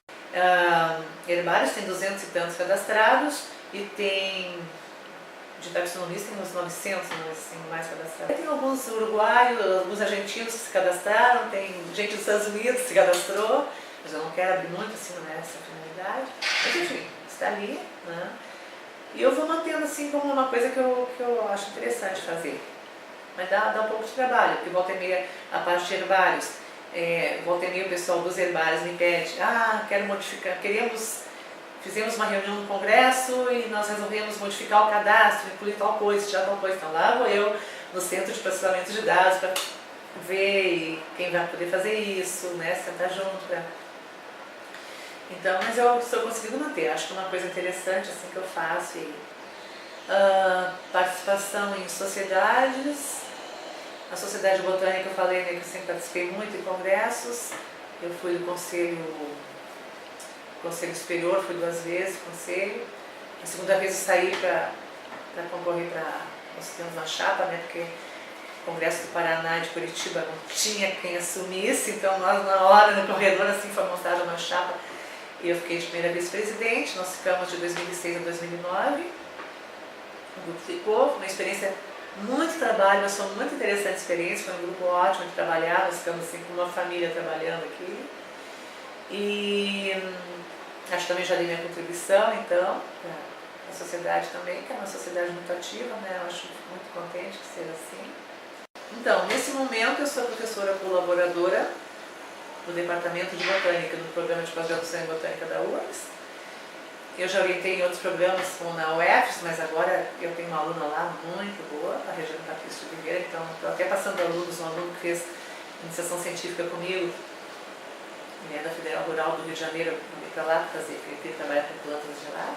Herbários tem 200 e tantos cadastrados e tem, de taxonomistas, tem uns 900, assim, mais cadastrados. Tem alguns uruguaios, alguns argentinos que se cadastraram, tem gente dos Estados Unidos que se cadastrou, mas eu não quero abrir muito assim, não é essa a finalidade. Mas enfim, está ali, né? E eu vou mantendo assim como uma coisa que eu acho interessante fazer. Mas dá um pouco de trabalho, porque volta e meia a parte de herbários, volta e meia o pessoal dos herbários me pede, quero modificar, fizemos uma reunião no congresso e nós resolvemos modificar o cadastro, incluir tal coisa, tirar tal coisa. Então lá vou eu no centro de processamento de dados para ver quem vai poder fazer isso, né, sentar junto para... Então, mas eu estou conseguindo manter, acho que é uma coisa interessante assim que eu faço. Participação em sociedades, a Sociedade Botânica eu falei, né, que eu sempre participei muito em congressos, eu fui do Conselho Superior, fui 2 vezes conselho, a segunda vez eu saí para concorrer nós temos uma chapa, né, porque o Congresso do Paraná de Curitiba não tinha quem assumisse, então nós na hora, no corredor, assim, foi montada uma chapa. E eu fiquei de primeira vice-presidente, nós ficamos de 2006 a 2009, o grupo ficou, uma experiência, muito trabalho, mas foi uma muito interessante experiência, foi um grupo ótimo de trabalhar, nós ficamos assim com uma família trabalhando aqui. E acho que também já dei minha contribuição, então, a sociedade também, que é uma sociedade muito ativa, né? Eu acho muito contente que seja assim. Então, nesse momento eu sou professora colaboradora do Departamento de Botânica, do Programa de Pós-Graduação em Botânica da URGS. Eu já orientei em outros programas, como na UFS, mas agora eu tenho uma aluna lá muito boa, a Regina Patrícia Oliveira, então estou até passando alunos, um aluno que fez iniciação científica comigo, ele é da Federal Rural do Rio de Janeiro, eu fui para lá fazer, porque ele trabalha com plantas de lá.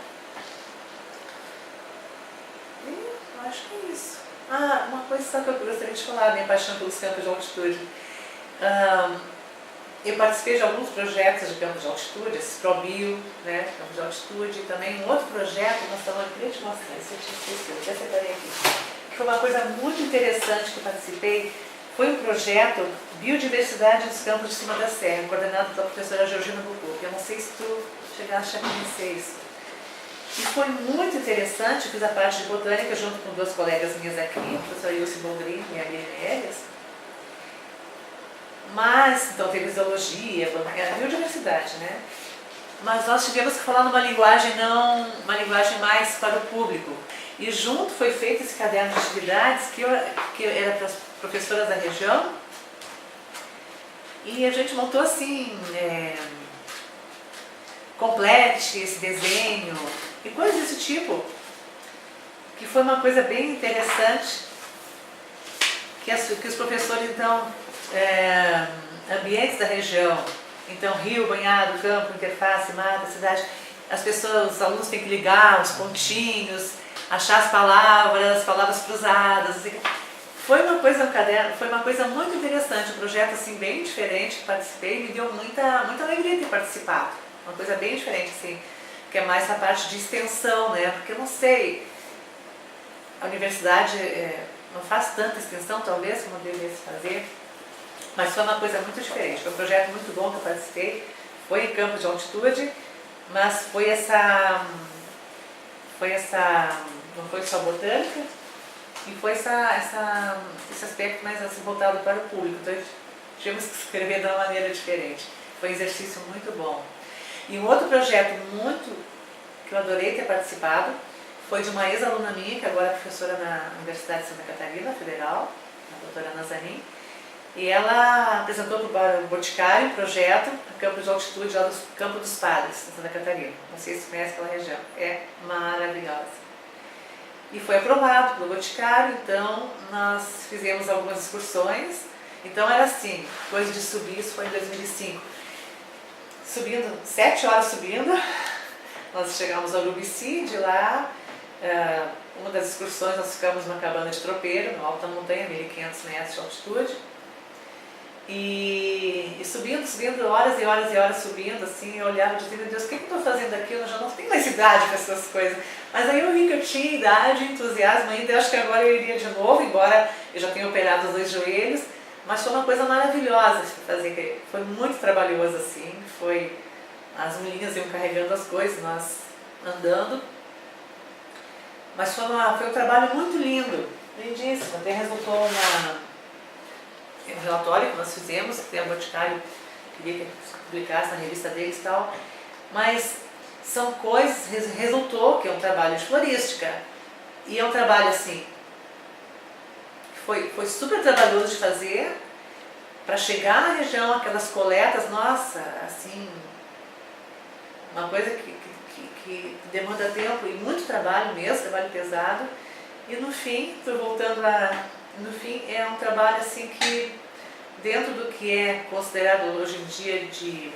E eu acho que é isso. Uma coisa só que eu gostaria de falar, minha paixão pelos campos de altitude. Eu participei de alguns projetos de campos de altitude, esse ProBio, né, campos de altitude, e também um outro projeto, eu queria te mostrar, isso eu tinha esquecido, até separei aqui, que foi uma coisa muito interessante que eu participei, foi um projeto Biodiversidade dos Campos de Cima da Serra, coordenado pela professora Georgina Bucuc. Eu não sei se tu chegaste a conhecer isso. E foi muito interessante, eu fiz a parte de botânica junto com 2 colegas minhas aqui, a professora Ilse Bongrin e a Aline Elias. Mas, então teve zoologia, biodiversidade, né? Mas nós tivemos que falar numa linguagem uma linguagem mais para o público. E junto foi feito esse caderno de atividades que era para as professoras da região. E a gente montou assim, complete esse desenho e coisas desse tipo, que foi uma coisa bem interessante, que os professores então, ambientes da região, então rio, banhado, campo, interface, mata, cidade, os alunos têm que ligar os pontinhos, achar as palavras cruzadas, assim. Foi uma coisa no caderno, foi uma coisa muito interessante, um projeto assim bem diferente que participei, me deu muita alegria ter participado, uma coisa bem diferente assim, que é mais a parte de extensão, né, porque eu não sei, a universidade não faz tanta extensão talvez como devesse fazer, mas foi uma coisa muito diferente, foi um projeto muito bom que eu participei, foi em campo de altitude, mas foi não foi só botânica, e foi esse aspecto mais assim, voltado para o público, então tivemos que escrever de uma maneira diferente, foi um exercício muito bom. E um outro projeto que eu adorei ter participado, foi de uma ex-aluna minha, que agora é professora na Universidade de Santa Catarina, Federal, a doutora Nazanin, e ela apresentou para o Boticário um projeto a campo de altitude lá do Campo dos Padres, em Santa Catarina. Não sei se você conhece aquela região, é maravilhosa. E foi aprovado pelo Boticário, então nós fizemos algumas excursões. Então era assim, coisa de subir, isso foi em 2005. Subindo, 7 horas subindo, nós chegamos ao Urubici, de lá, uma das excursões nós ficamos numa cabana de tropeiro, na alta montanha, 1.500 metros de altitude. E subindo, subindo, horas e horas e horas subindo, assim, eu olhava e dizia, meu Deus, o que eu estou fazendo aqui? Eu já não tenho mais idade para essas coisas. Mas aí eu vi que eu tinha idade, entusiasmo ainda, eu acho que agora eu iria de novo, embora eu já tenha operado os 2 joelhos, mas foi uma coisa maravilhosa de fazer, foi muito trabalhoso assim, foi, as meninas iam carregando as coisas, nós andando, mas foi um trabalho muito lindo, lindíssimo, até resultou um relatório que nós fizemos, que a Boticário queria que publicasse na revista deles e tal, mas são coisas, resultou que é um trabalho de florística, e é um trabalho assim, foi super trabalhoso de fazer, para chegar na região, aquelas coletas, nossa, assim, uma coisa que demanda tempo e muito trabalho mesmo, trabalho pesado, e no fim, estou voltando no fim é um trabalho assim que, dentro do que é considerado hoje em dia de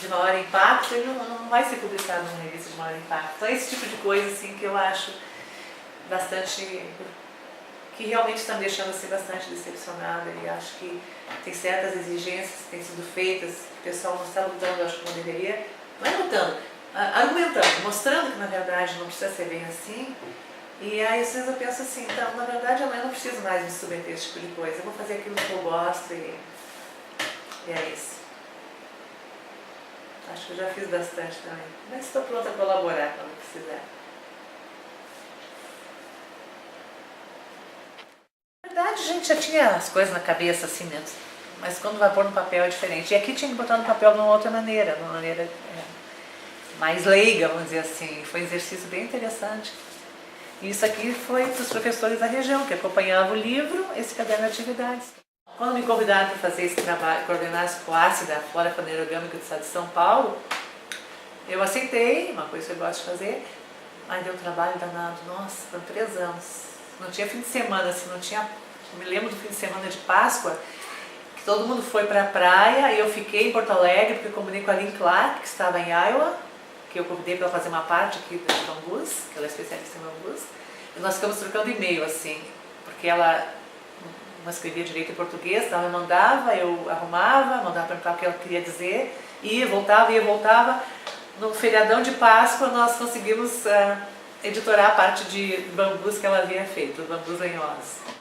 maior impacto, ele não vai ser publicado numa revista de maior impacto. Então é esse tipo de coisa assim que eu acho bastante, que realmente está me deixando assim, bastante decepcionada, e acho que tem certas exigências que têm sido feitas, que o pessoal não está lutando, acho que não deveria, não é lutando, argumentando, mostrando que na verdade não precisa ser bem assim. E aí às vezes eu penso assim, então, na verdade eu não preciso mais me submeter a esse tipo de coisa, eu vou fazer aquilo que eu gosto e é isso. Acho que eu já fiz bastante também, mas estou pronta a colaborar quando precisar. Na verdade a gente já tinha as coisas na cabeça assim, né? Mas quando vai pôr no papel é diferente. E aqui tinha que botar no papel de uma outra maneira, de uma maneira mais leiga, vamos dizer assim. Foi um exercício bem interessante. Isso aqui foi para os professores da região, que acompanhavam o livro, esse caderno de atividades. Quando me convidaram para fazer esse trabalho, coordenar esse COASSE da Flora Faneirogâmica do Estado de São Paulo, eu aceitei, uma coisa que eu gosto de fazer, mas deu um trabalho danado, nossa, foram 3 anos. Não tinha fim de semana, assim, não tinha... Eu me lembro do fim de semana de Páscoa, que todo mundo foi para a praia e eu fiquei em Porto Alegre, porque eu combinei com a Lynn Clark, que estava em Iowa, que eu convidei para fazer uma parte aqui do bambus, que ela é especialista em bambus, e nós ficamos trocando e-mail, assim, porque ela não escrevia direito em português, então ela mandava, eu arrumava, mandava perguntar o que ela queria dizer, ia, voltava. No feriadão de Páscoa nós conseguimos editorar a parte de bambus que ela havia feito, bambus lenhosos.